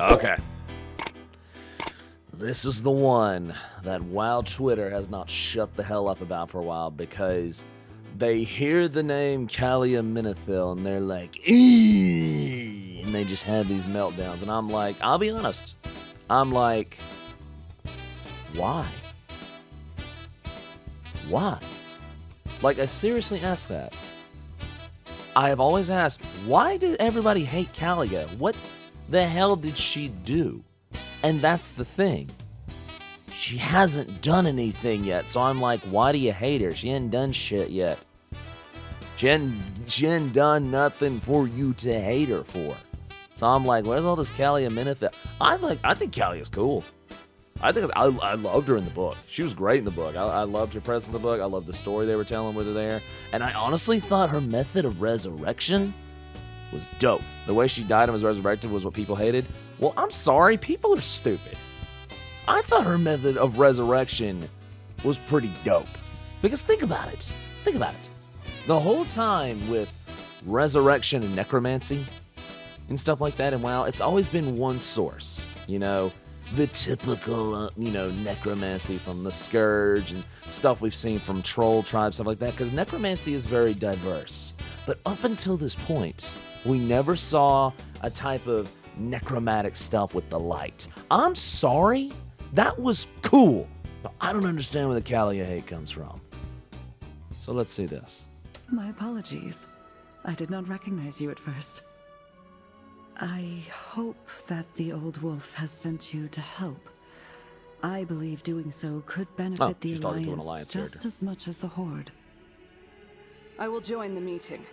Okay. This is the one that WoW Twitter has not shut the hell up about for a while because they hear the name Calia Minithil and they're like, eee! And they just have these meltdowns. And I'm like, I'll be honest. I'm like, why? Why? Like, I seriously asked that. I have always asked, why did everybody hate Calia? What the hell did she do? And that's the thing. She hasn't done anything yet, so I'm like, why do you hate her? She ain't done shit yet. She ain't done nothing for you to hate her for. So I'm like, where's all this Calia Minithil? I think Calia's cool. I loved her in the book. She was great in the book. I loved her presence in the book. I loved the story they were telling with her there. And I honestly thought her method of resurrection was dope. The way she died and was resurrected was what people hated. Well, I'm sorry. People are stupid. I thought her method of resurrection was pretty dope. Because think about it. Think about it. The whole time with resurrection and necromancy and stuff like that, and WoW, it's always been one source. You know, the typical, necromancy from the Scourge and stuff we've seen from Troll tribes, stuff like that, because necromancy is very diverse. But up until this point, we never saw a type of necromantic stuff with the light. I'm sorry, that was cool, but I don't understand where the Calia hate comes from. So let's see this. My apologies. I did not recognize you at first. I hope that the old wolf has sent you to help. I believe doing so could benefit the Alliance just as much as the Horde. I will join the meeting,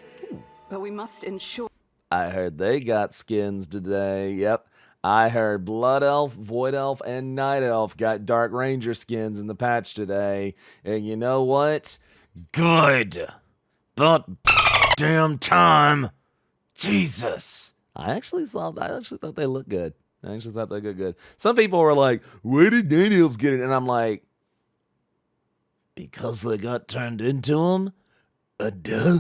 but we must ensure... I heard they got skins today. Yep. I heard Blood Elf, Void Elf, and Night Elf got Dark Ranger skins in the patch today. And you know what? Good. But damn time. Jesus. I actually thought they looked good. I actually thought they looked good. Some people were like, where did Night Elves get it? And I'm like, because they got turned into them? Duh.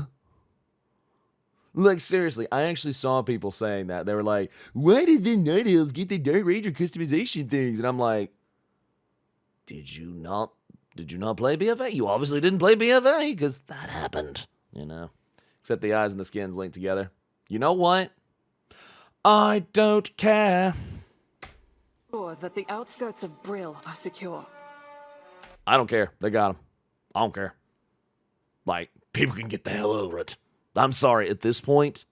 Like, seriously, I actually saw people saying that. They were like, why did the Night Elves get the Dark Ranger customization things? And I'm like, did you not play BFA? You obviously didn't play BFA, because that happened, you know. Except the eyes and the skins linked together. You know what? I don't care. Sure that the outskirts of Brill are secure. I don't care. They got them. I don't care. Like, people can get the hell over it. I'm sorry, at this point,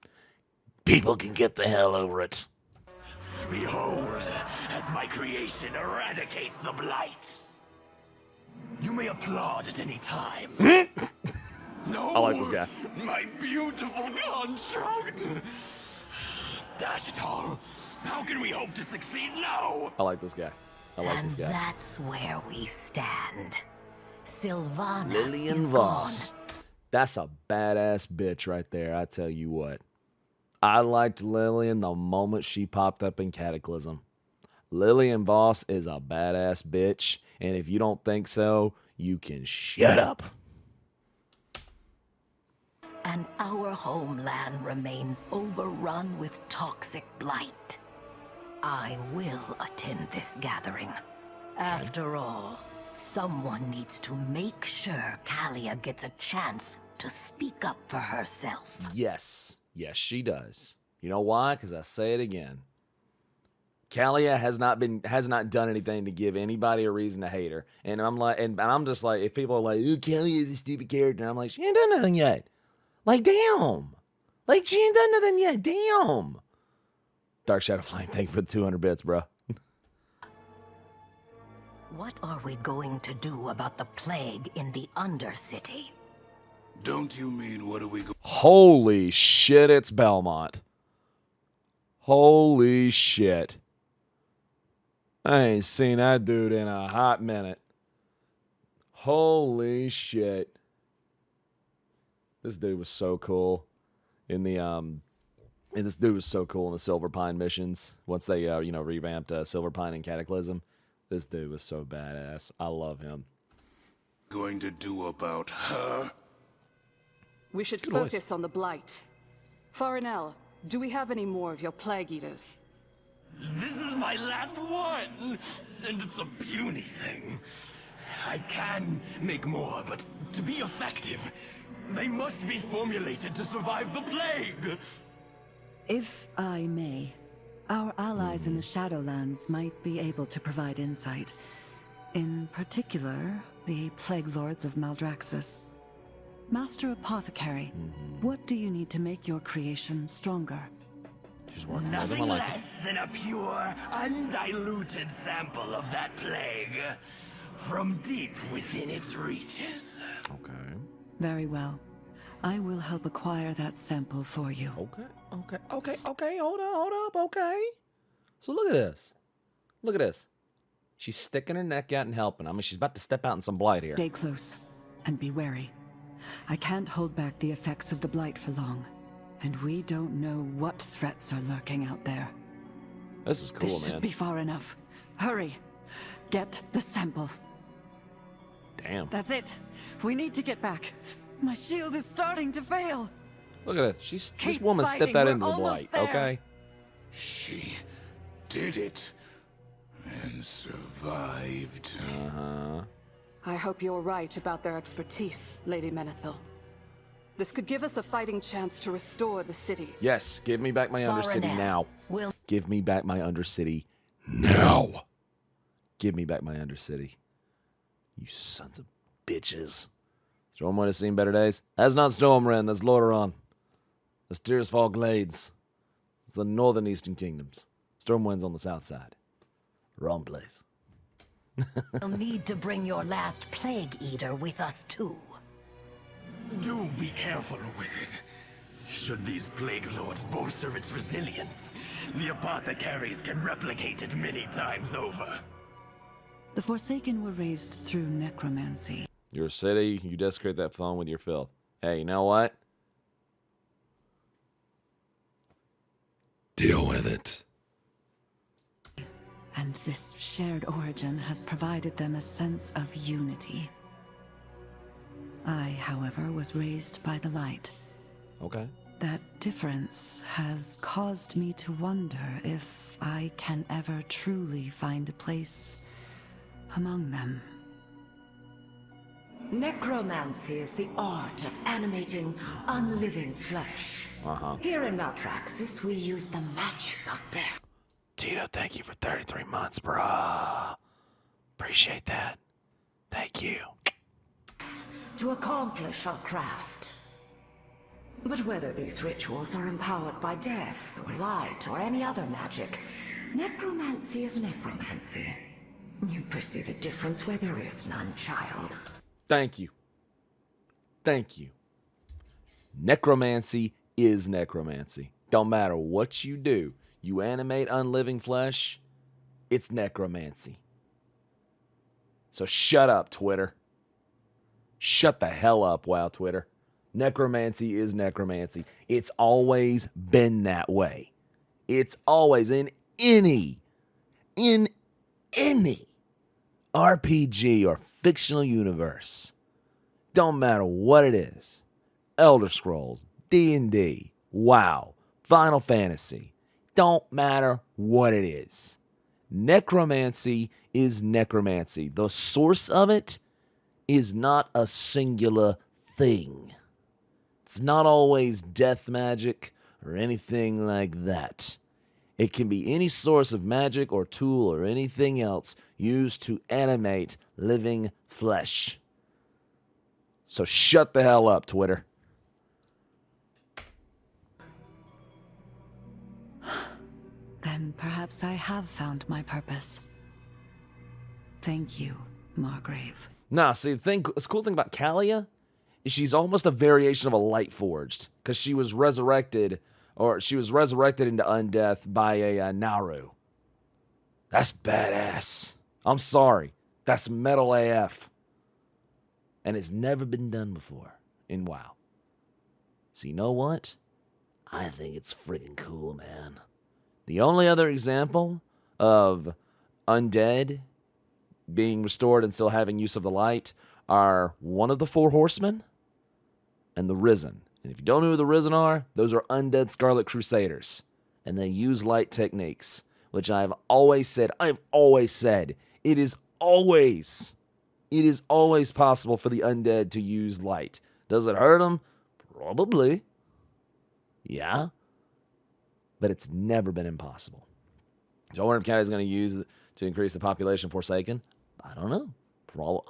people can get the hell over it. Behold, as my creation eradicates the blight. You may applaud at any time. No, I like this guy. My beautiful construct. Dash it all. How can we hope to succeed now? I like this guy. And that's where we stand. Sylvanas Lillian is Voss. gone. That's a badass bitch right there, I tell you what. I liked Lillian the moment she popped up in Cataclysm. Lillian Voss is a badass bitch, and if you don't think so, you can shut up. And our homeland remains overrun with toxic blight. I will attend this gathering. After all, someone needs to make sure Calia gets a chance to speak up for herself. Yes. Yes, she does. You know why? Because I say it again. Calia has not done anything to give anybody a reason to hate her. And I'm like, and I'm just like, if people are like, oh, Calia is a stupid character, and I'm like, she ain't done nothing yet. Like, damn. Like, she ain't done nothing yet. Damn. Dark Shadow Flame, thank you for the 200 bits, bro. What are we going to do about the plague in the Undercity? Don't you mean what are we going? Holy shit, it's Belmont. Holy shit. I ain't seen that dude in a hot minute. Holy shit. This dude was so cool in the and this dude was so cool in the Silver Pine missions. Once they revamped Silver Pine and Cataclysm. This dude was so badass. I love him. Going to do about her? We should focus on the blight. Farinell, do we have any more of your plague eaters? This is my last one, and it's a puny thing. I can make more, but to be effective, they must be formulated to survive the plague. If I may, our allies in the Shadowlands might be able to provide insight. In particular, the Plague Lords of Maldraxxus. Master Apothecary, what do you need to make your creation stronger? She's working with him. I Nothing like it. less than a pure, undiluted sample of that plague from deep within its reaches. Okay. Very well. I will help acquire that sample for you. Okay. Hold up. Okay. So look at this. Look at this. She's sticking her neck out and helping. I mean, she's about to step out in some blight here. Stay close and be wary. I can't hold back the effects of the blight for long, and we don't know what threats are lurking out there. This is cool, This should man. be far enough. Hurry. Get the sample. Damn. That's it. We need to get back. My shield is starting to fail. Look at it. This Keep woman fighting. stepped out We're into the almost blight. there. Okay. She did it and survived. I hope you're right about their expertise, Lady Menethil. This could give us a fighting chance to restore the city. Yes. Give me back my Undercity Baronet, now. Will Give me back my Undercity. Now. Give me back my Undercity. You sons of bitches. Stormwind has seen better days. That's not Stormwind, that's Lordaeron. That's Tirisfal Glades. It's the northern eastern kingdoms. Stormwind's on the south side. Wrong place. We'll need to bring your last Plague Eater with us too. Do be careful with it. Should these plague lords bolster its resilience, the apothecaries can replicate it many times over. The Forsaken were raised through necromancy. Your city, you desecrate that phone with your filth. Hey, you know what? Deal with it. And this shared origin has provided them a sense of unity. I, however, was raised by the light. Okay. That difference has caused me to wonder if I can ever truly find a place among them. Necromancy is the art of animating unliving flesh. Here in Maldraxxus, we use the magic of death. Tito, thank you for 33 months, bruh. Appreciate that. Thank you. To accomplish our craft. But whether these rituals are empowered by death, or light, or any other magic, necromancy is necromancy. You perceive a difference where there is none, child. Thank you. Thank you. Necromancy is necromancy. Don't matter what you do. You animate unliving flesh, it's necromancy. So shut up, Twitter. Shut the hell up, WoW Twitter. Necromancy is necromancy. It's always been that way. It's always in any RPG or fictional universe. Don't matter what it is. Elder Scrolls, D&D, WoW, Final Fantasy. Don't matter what it is. Necromancy is necromancy. The source of it is not a singular thing. It's not always death magic or anything like that. It can be any source of magic or tool or anything else used to animate living flesh. So shut the hell up, Twitter. Then perhaps I have found my purpose. Thank you, Margrave. Nah, see, the cool thing about Calia is she's almost a variation of a Light Forged, because she was resurrected into undeath by a Naru. That's badass. I'm sorry. That's metal AF. And it's never been done before in WoW. So you know what? I think it's freaking cool, man. The only other example of undead being restored and still having use of the light are one of the four horsemen and the Risen. And if you don't know who the Risen are, those are undead Scarlet Crusaders. And they use light techniques. which I've always said, it is always possible for the undead to use light. Does it hurt them? Probably. Yeah. But it's never been impossible. So I wonder if Calia's going to use it to increase the population of Forsaken. I don't know.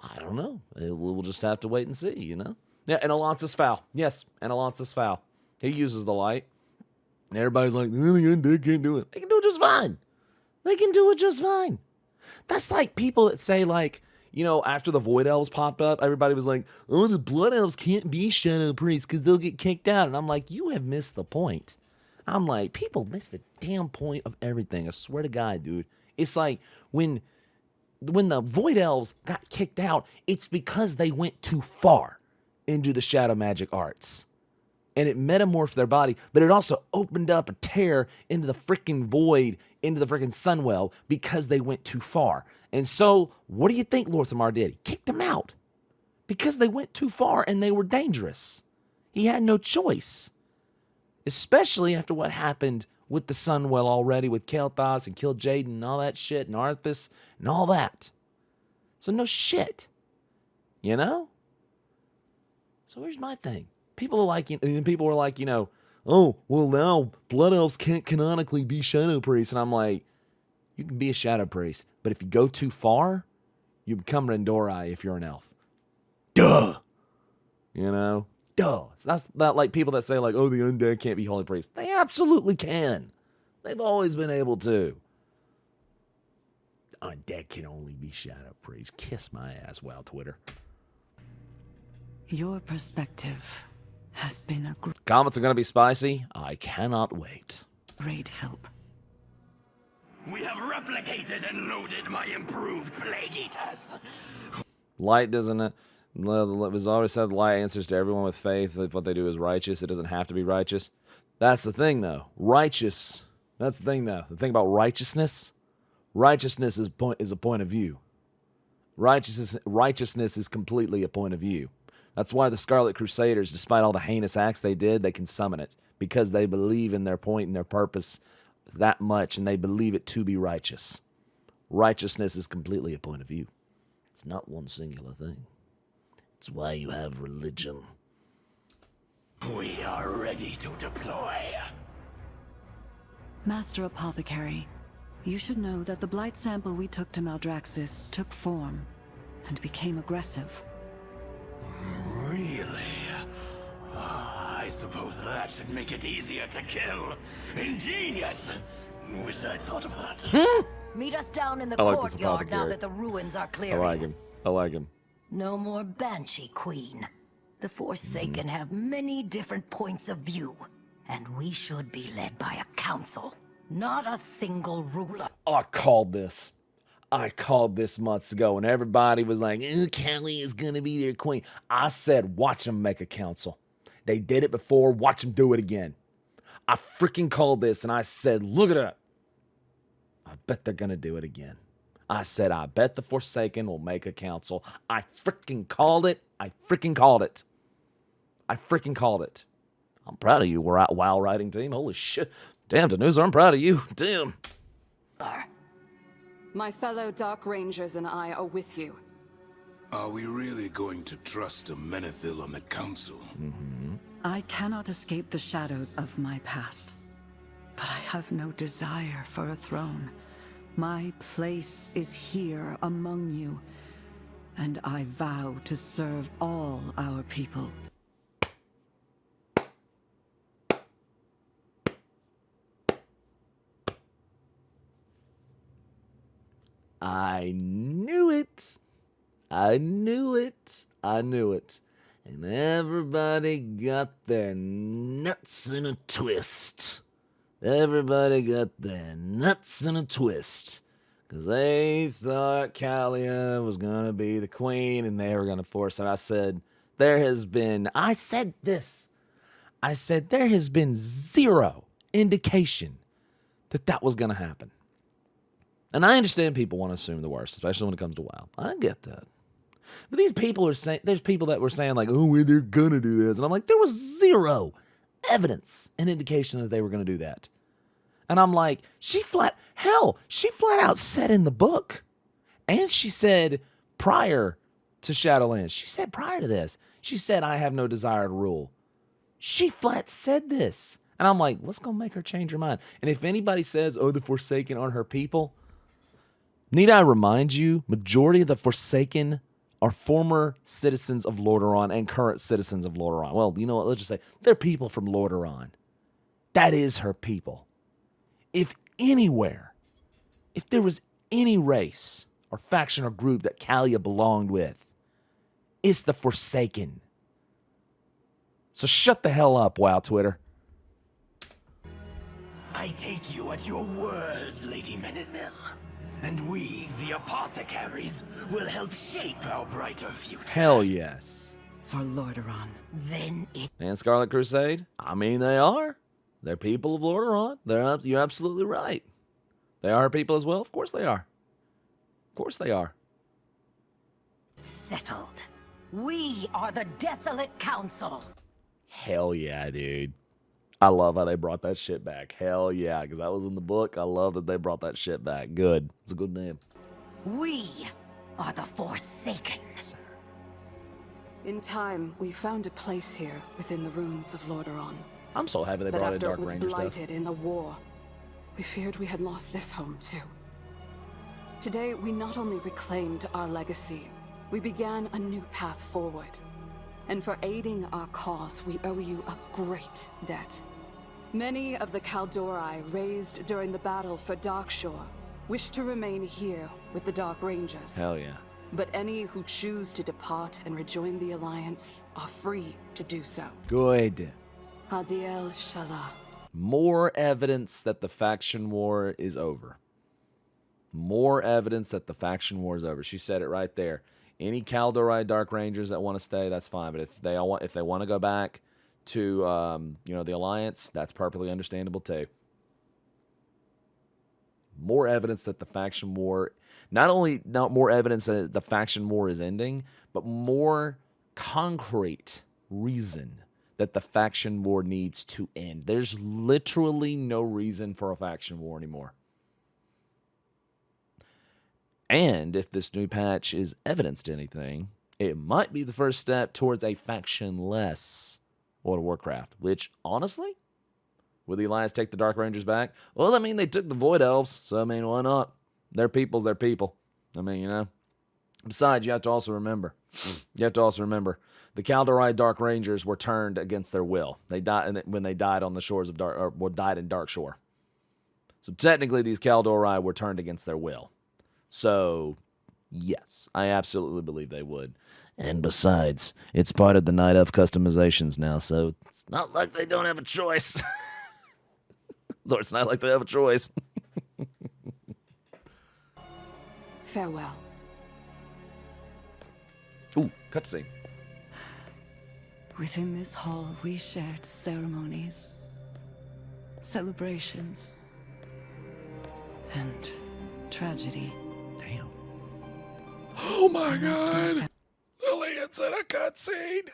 I don't know. We'll just have to wait and see, you know? Yeah, and Alonce's foul. Yes, and Alonce's foul. He uses the light. And everybody's like, the undead can't do it. They can do it just fine. They can do it just fine. That's like people that say, like, you know, after the Void Elves popped up, everybody was like, oh, the Blood Elves can't be Shadow Priests because they'll get kicked out. And I'm like, you have missed the point. I'm like, people miss the damn point of everything. I swear to God, dude. It's like when the Void Elves got kicked out, it's because they went too far into the shadow magic arts. And it metamorphed their body, but it also opened up a tear into the freaking void, into the freaking Sunwell, because they went too far. And so, what do you think Lorthamar did? He kicked them out. Because they went too far and they were dangerous. He had no choice. Especially after what happened with the Sunwell already, with Kael'thas and Kil'jaeden and all that shit, and Arthas and all that. So no shit. You know? So here's my thing. People are like, and people were like, you know, oh, well now Blood Elves can't canonically be Shadow Priests. And I'm like, you can be a Shadow Priest, but if you go too far, you become Rendorai if you're an elf. Duh! You know? Duh. So that's not like people that say like, oh, the undead can't be Holy Priests. They absolutely can. They've always been able to. Undead can only be Shadow Priests. Kiss my ass, wow, Twitter. Your perspective has been a Comments are going to be spicy. I cannot wait. great help. We have replicated and loaded my improved Plague Eaters. Light doesn't... It was already said light answers to everyone with faith. If what they do is righteous, it doesn't have to be righteous. That's the thing, though. Righteous. That's the thing, though. The thing about righteousness. Righteousness is a point of view. Righteousness is completely a point of view. That's why the Scarlet Crusaders, despite all the heinous acts they did, they can summon it. Because they believe in their point and their purpose that much, and they believe it to be righteous. Righteousness is completely a point of view. It's not one singular thing. It's why you have religion. We are ready to deploy. Master Apothecary, you should know that the blight sample we took to Maldraxxus took form and became aggressive. Really? I suppose that should make it easier to kill. Ingenious! Wish I'd thought of that. Meet us down in the I like this courtyard now apothecary. that the ruins are I clearing. like him. I like him. No more Banshee Queen. The Forsaken have many different points of view, and we should be led by a council, not a single ruler. I called this. I called this months ago, and everybody was like, Calia is going to be their queen. I said, watch them make a council. They did it before. Watch them do it again. I freaking called this, and I said, look at that. I bet they're going to do it again. I said, I bet the Forsaken will make a council. I freaking called it. I freaking called it. I freaking called it. I'm proud of you, WoW writing team. Holy shit. Damn, Danusa, I'm proud of you. Damn. My fellow Dark Rangers and I are with you. Are we really going to trust a Menethil on the council? I cannot escape the shadows of my past, but I have no desire for a throne. My place is here among you, and I vow to serve all our people. I knew it. I knew it. I knew it. And everybody got their nuts in a twist. Everybody got their nuts in a twist. Because they thought Calia was going to be the queen and they were going to force it. I said, there has been zero indication that that was going to happen. And I understand people want to assume the worst, especially when it comes to WoW. I get that. But these people are saying, there's people that were saying like, oh, they're going to do this. And I'm like, there was zero evidence and indication that they were going to do that. And I'm like, she flat out said in the book. And she said prior to Shadowlands, she said prior to this, she said, I have no desire to rule. She flat said this. And I'm like, what's going to make her change her mind? And if anybody says, oh, the Forsaken aren't her people, need I remind you, majority of the Forsaken are former citizens of Lordaeron and current citizens of Lordaeron. Well, you know what? Let's just say they're people from Lordaeron. That is her people. If anywhere, if there was any race or faction or group that Calia belonged with, it's the Forsaken. So shut the hell up, WoW Twitter. I take you at your words, Lady Menethil. And we, the apothecaries, will help shape our brighter future. Hell yes. For Lordaeron. Then it And Scarlet Crusade? I mean, they are. They're people of Lordaeron. You're absolutely right. They are people as well? Of course they are. Of course they are. settled. We are the Desolate Council. Hell yeah, dude. I love how they brought that shit back. Hell yeah, because that was in the book. I love that they brought that shit back. Good. It's a good name. We are the Forsaken. In time, we found a place here within the ruins of Lordaeron. I'm so happy they But brought in after it Dark was Ranger stuff. blighted in the war, we feared we had lost this home too. Today, we not only reclaimed our legacy, we began a new path forward. And for aiding our cause, we owe you a great debt. Many of the Kaldori raised during the battle for Darkshore wish to remain here with the Dark Rangers. Hell yeah. But any who choose to depart and rejoin the Alliance are free to do so. Good. Hadiel Shala. More evidence that the faction war is over. More evidence that the faction war is over. She said it right there. Any Kaldori Dark Rangers that want to stay, that's fine. But if they want to go back to the Alliance, that's perfectly understandable too. More evidence that the faction war, not more evidence that the faction war is ending, but more concrete reason that the faction war needs to end. There's literally no reason for a faction war anymore. And if this new patch is evidence to anything, it might be the first step towards a faction-less World of Warcraft, which, honestly, will the Alliance take the Dark Rangers back? Well, I mean, they took the Void Elves, so, I mean, why not? Their people's their people. I mean, you know. Besides, you have to also remember, the Kaldori Dark Rangers were turned against their will. They died when they died on the shores of died in Darkshore. So technically, these Kaldori were turned against their will. So, yes, I absolutely believe they would. And besides, it's part of the Night Elf customizations now, so it's not like they don't have a choice. Though it's not like they have a choice. Farewell. Ooh, cutscene. Within this hall, we shared ceremonies, celebrations, and tragedy. Damn. Oh my god! Lillian's in a cutscene!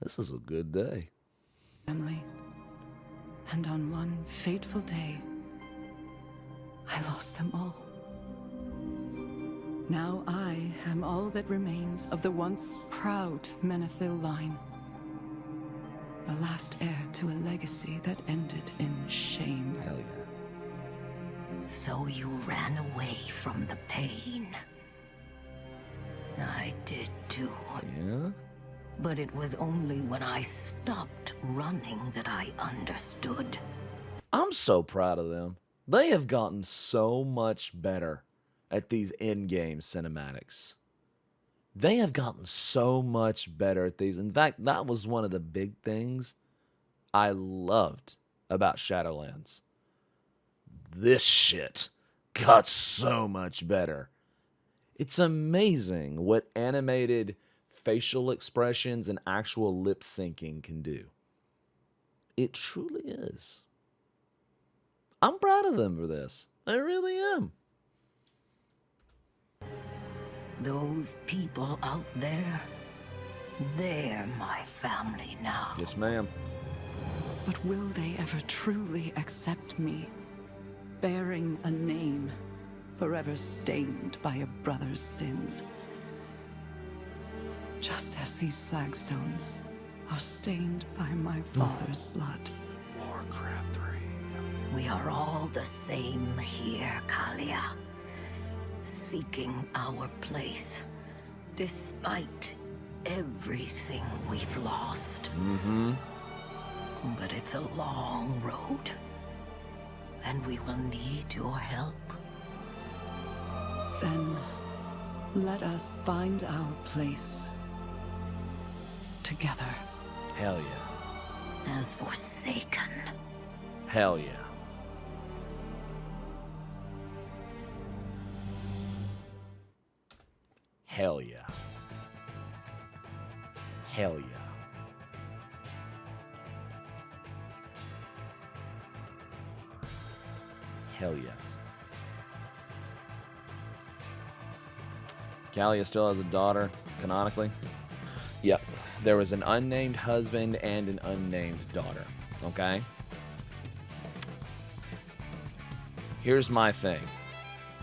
This is a good day. Family. And on one fateful day, I lost them all. Now I am all that remains of the once proud Menethil line. The last heir to a legacy that ended in shame. Hell yeah. So you ran away from the pain. I did too. Yeah? But it was only when I stopped running that I understood. I'm so proud of them. They have gotten so much better at these in-game cinematics. They have gotten so much better at these. In fact, that was one of the big things I loved about Shadowlands. This shit got so much better. It's amazing what animated facial expressions and actual lip syncing can do. It truly is. I'm proud of them for this. I really am. Those people out there, they're my family now. Yes, ma'am. But will they ever truly accept me, bearing a name forever stained by a brother's sins? Just as these flagstones are stained by my father's blood. Warcraft 3. We are all the same here, Calia. Seeking our place, despite everything we've lost. Mm-hmm. But it's a long road, and we will need your help. Then let us find our place together. Hell yeah. As Forsaken. Hell yeah. Hell yeah. Hell yeah. Hell yes. Calia still has a daughter, canonically. Yep. There was an unnamed husband and an unnamed daughter. Okay? Here's my thing.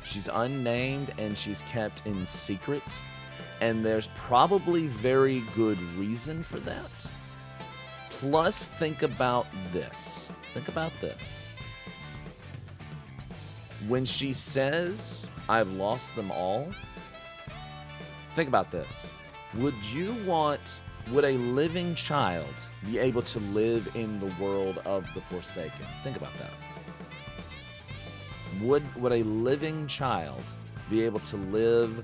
She's unnamed and she's kept in secret. And there's probably very good reason for that. Plus, think about this. Think about this. When she says, I've lost them all, think about this. Would a living child be able to live in the world of the Forsaken? Think about that. Would a living child be able to live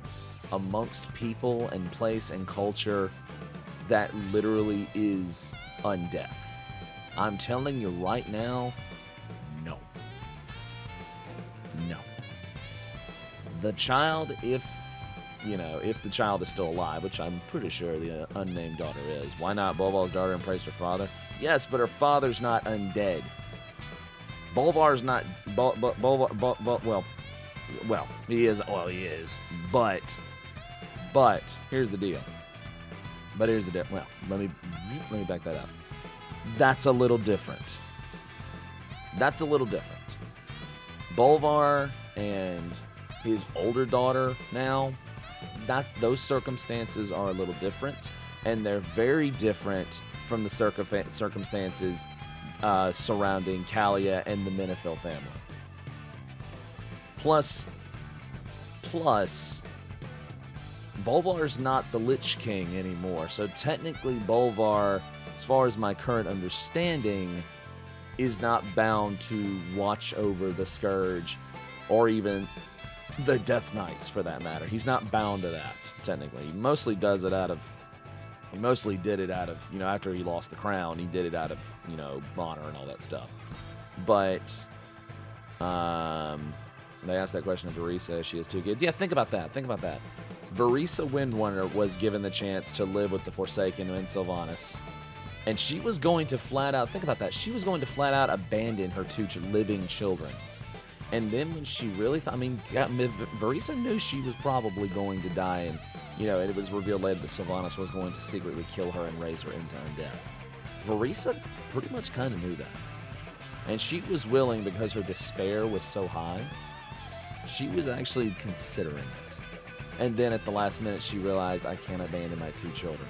amongst people and place and culture that literally is undeath? I'm telling you right now, no. No. The child, if the child is still alive, which I'm pretty sure the unnamed daughter is. Why not? Bolvar's daughter embraced her father. Yes, but her father's not undead. Bolvar's not. Well, he is. Well, he is. But here's the deal. Well, let me back that up. That's a little different. Bolvar and his older daughter now, those circumstances are a little different, and they're very different from the circumstances surrounding Calia and the Menethil family. Plus, Bolvar's not the Lich King anymore, so technically Bolvar, as far as my current understanding, is not bound to watch over the Scourge, or even the Death Knights for that matter. He's not bound to that, technically. He mostly did it out of, after he lost the crown, he did it out of, honor and all that stuff. But, they asked that question of Verisa. She has 2 kids. Yeah, think about that. Verisa Windrunner was given the chance to live with the Forsaken in Sylvanas. And she was going to flat out, think about that, she was going to flat out abandon her 2 living children. And then when she really Verisa knew she was probably going to die, and, and it was revealed later that Sylvanas was going to secretly kill her and raise her into undeath. Verisa pretty much kind of knew that. And she was willing, because her despair was so high, she was actually considering it. And then at the last minute, she realized, I can't abandon my 2 children.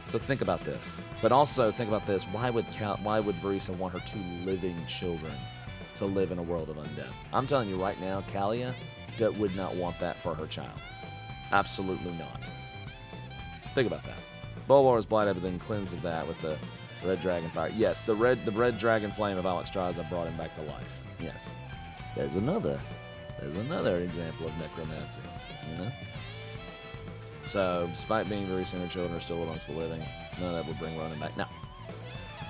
So think about this. But also think about this. Why would Verisa want her 2 living children to live in a world of undeath? I'm telling you right now, Calia would not want that for her child. Absolutely not. Think about that. Bolvar's blight had been cleansed of that with the red dragon fire. Yes, the red dragon flame of Alexstrasza brought him back to life. Yes. There's another example of necromancy, So, despite being very similar, children are still amongst the living. None of that will bring Ronan back. No.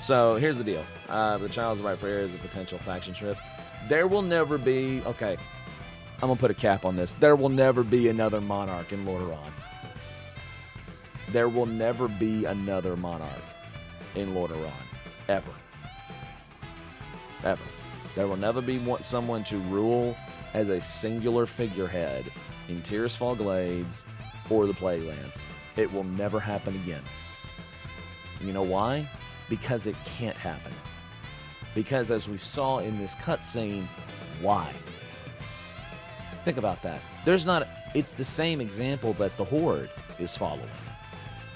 So, here's the deal. The Child's Right for Air is a potential faction shift. There will never be... Okay, I'm going to put a cap on this. There will never be another monarch in Lordaeron. There will never be another monarch in Lordaeron. Ever. Ever. There will never be someone to rule as a singular figurehead in Tirisfal Glades or the Plaguelands. It will never happen again. You know why? Because it can't happen. Because as we saw in this cutscene, why? Think about that. It's the same example that the Horde is following.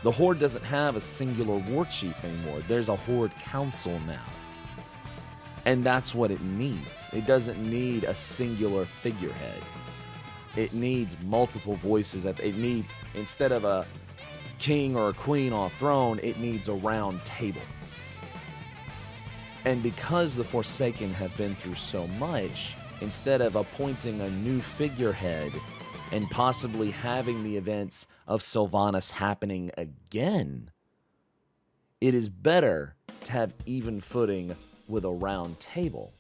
The Horde doesn't have a singular war chief anymore. There's a Horde council now. And that's what it needs. It doesn't need a singular figurehead. It needs multiple voices. It needs, instead of a king or a queen on a throne, it needs a round table. And because the Forsaken have been through so much, instead of appointing a new figurehead and possibly having the events of Sylvanas happening again, it is better to have even footing with a round table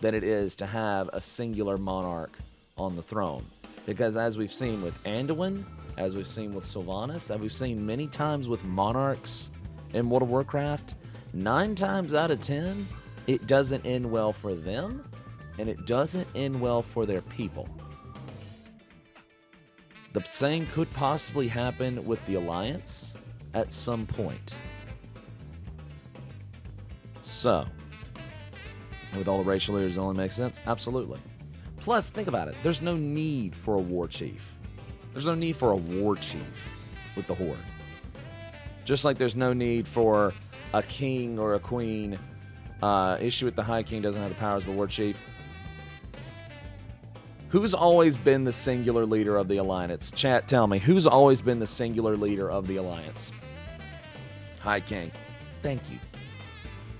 than it is to have a singular monarch on the throne. Because as we've seen with Anduin, as we've seen with Sylvanas, as we've seen many times with monarchs in World of Warcraft, 9 times out of 10, it doesn't end well for them, and it doesn't end well for their people. The same could possibly happen with the Alliance at some point. So, with all the racial leaders, it only makes sense? Absolutely. Plus, think about it. There's no need for a war chief. There's no need for a war chief with the Horde. Just like there's no need for a king or a queen. Issue with the High King doesn't have the powers of the war chief. Who's always been the singular leader of the Alliance? Chat, tell me. Who's always been the singular leader of the Alliance? High King. Thank you.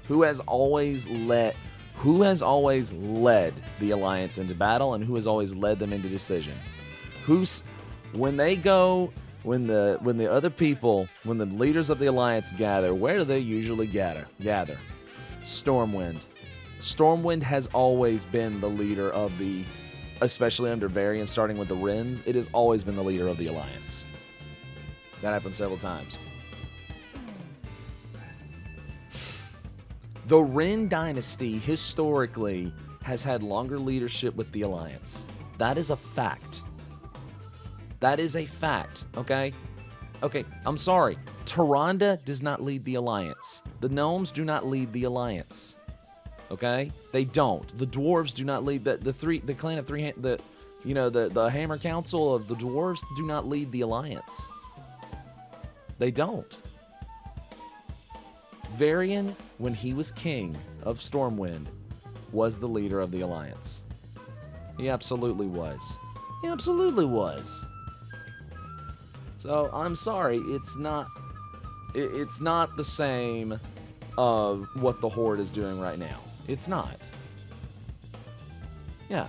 Who has always led the Alliance into battle, and who has always led them into decision? When the leaders of the Alliance gather, where do they usually gather? Stormwind. Stormwind has always been the leader of the, especially under Varian, starting with the Wrens, it has always been the leader of the Alliance. That happened several times. The Wren dynasty historically has had longer leadership with the Alliance. That is a fact. That is a fact, okay? Okay, I'm sorry. Tyrande does not lead the Alliance. The Gnomes do not lead the Alliance. Okay? They don't. The Dwarves do not lead the clan of three, the Hammer Council of the Dwarves do not lead the Alliance. They don't. Varian, when he was king of Stormwind, was the leader of the Alliance. He absolutely was. He absolutely was. So, I'm sorry, it's not the same of what the Horde is doing right now. It's not. Yeah.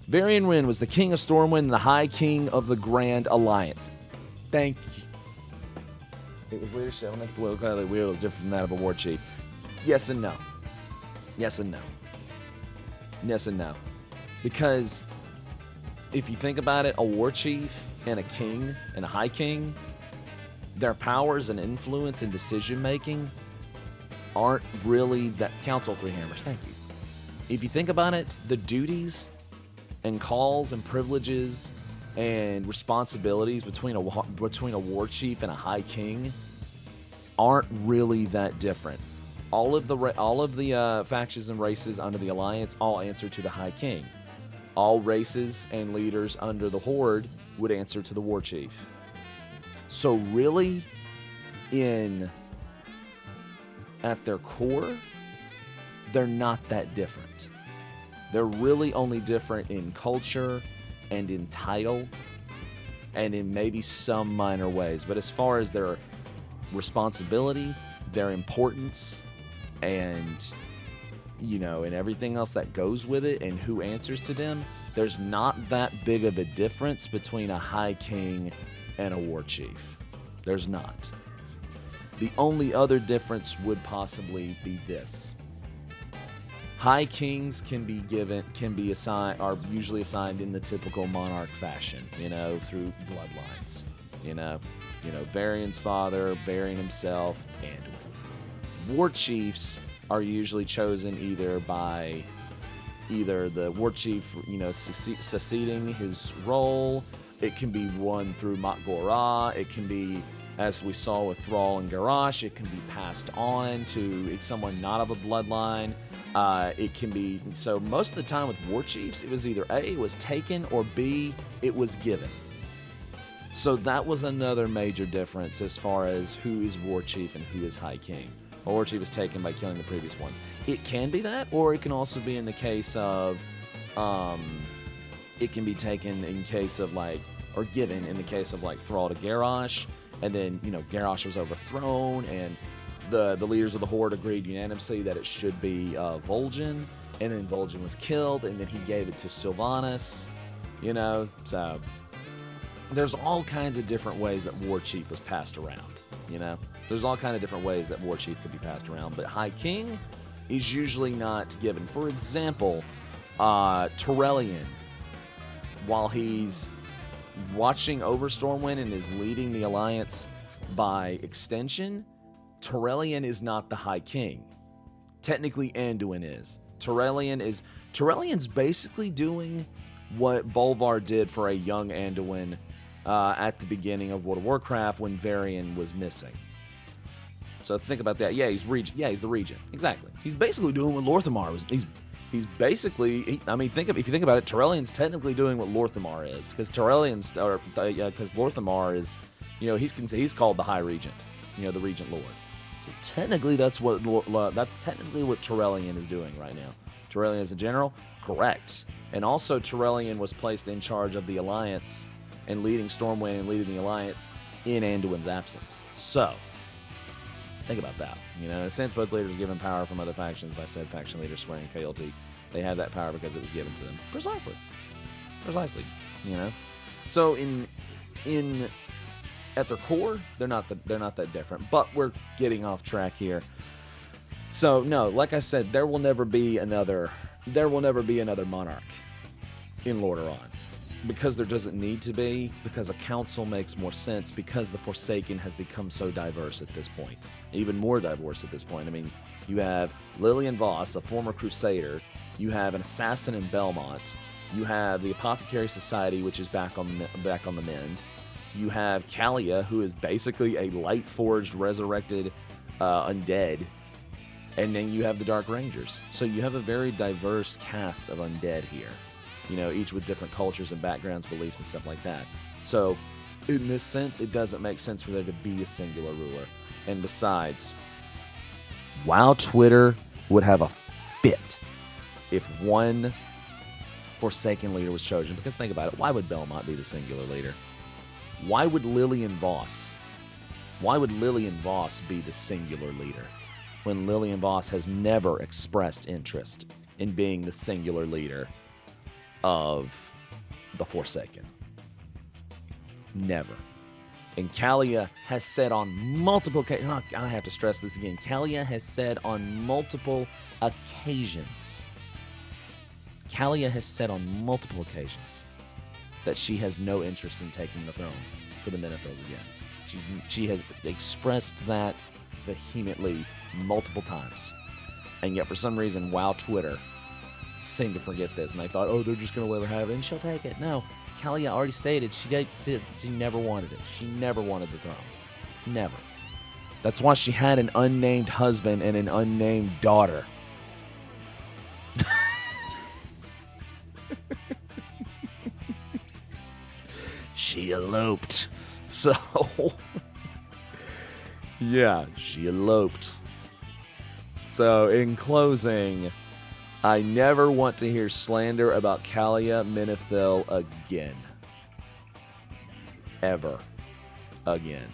Varian Wren was the king of Stormwind and the High King of the Grand Alliance. Thank you. It was leadership. I don't know if the wheel is different from that of a war chief. Yes and no. Yes and no. Yes and no. Because if you think about it, a war chief and a king and a high king, their powers and influence and decision making aren't really that. Council of Three Hammers, thank you. If you think about it, the duties and calls and privileges and responsibilities between a war chief and a high king aren't really that different. All of the factions and races under the Alliance all answer to the High King. All races and leaders under the Horde would answer to the war chief. So really, at their core, they're not that different. They're really only different in culture and in title and in maybe some minor ways. But as far as their responsibility, their importance, and and everything else that goes with it and who answers to them, there's not that big of a difference between a High King and a war chief. There's not. The only other difference would possibly be this. High Kings are usually assigned in the typical monarch fashion, through bloodlines. Varian's father, Varian himself, and war chiefs are usually chosen either by the war chief, succeeding his role. It can be one through Mat Gora. It can be As we saw with Thrall and Garrosh, it can be passed on to someone not of a bloodline. It can be, so most of the time with war chiefs, it was either A, it was taken, or B, it was given. So that was another major difference as far as who is war chief and who is high king. A war chief is taken by killing the previous one. It can be that, or it can also be in the case of, it can be taken in case of like, or given in the case of like Thrall to Garrosh, and then, you know, Garrosh was overthrown, and the leaders of the Horde agreed unanimously that it should be Vol'jin, and then Vol'jin was killed, and then he gave it to Sylvanas, you know, so there's all kinds of different ways that War Chief was passed around, you know? There's all kinds of different ways that War Chief could be passed around, but High King is usually not given. For example, Torellian, while he's watching over Stormwind and is leading the Alliance by extension, Torellian is not the High King. Technically, Anduin is. Torellian's basically doing what Bolvar did for a young Anduin at the beginning of World of Warcraft when Varian was missing. So think about that. Yeah, he's the Regent. Exactly. He's basically doing what Lor'themar was. He's basically. I mean, if you think about it, Torellian's technically doing what Lor'themar is, because because Lor'themar is, you know, he's called the High Regent. You know, the Regent Lord. So technically, that's technically what Torellian is doing right now. Torellian is a general, correct. And also, Torellian was placed in charge of the Alliance and leading Stormwind and leading the Alliance in Anduin's absence. So, think about that. You know, since both leaders were given power from other factions by said faction leaders swearing fealty, they have that power because it was given to them. Precisely. You know, so at their core, they're not that different. But we're getting off track here. So no, like I said, there will never be another monarch in Lordaeron, because there doesn't need to be, because a council makes more sense, because the Forsaken has become so diverse at this point, even more diverse at this point. I mean, you have Lillian Voss, a former Crusader, you have an assassin in Belmont, you have the Apothecary Society, which is back on the mend, you have Calia, who is basically a light-forged, resurrected undead. And then you have the Dark Rangers. So you have a very diverse cast of undead here. You know, each with different cultures and backgrounds, beliefs, and stuff like that. So, in this sense, it doesn't make sense for there to be a singular ruler. And besides, WoW Twitter would have a fit if one Forsaken leader was chosen. Because think about it, why would Belmont be the singular leader? Why would Lillian Voss be the singular leader, when Lillian Voss has never expressed interest in being the singular leader of the Forsaken? Never. And Calia has said on multiple occasions, I have to stress this again, Calia has said on multiple occasions that she has no interest in taking the throne for the Menethils again. She has expressed that vehemently multiple times. And yet for some reason, WoW Twitter seemed to forget this, and they thought, oh, they're just going to let her have it, and she'll take it. No, Calia already stated she never wanted it. She never wanted the throne. Never. That's why she had an unnamed husband and an unnamed daughter. She eloped. So, yeah, she eloped. So, in closing, I never want to hear slander about Calia Menethil again. Ever. Again.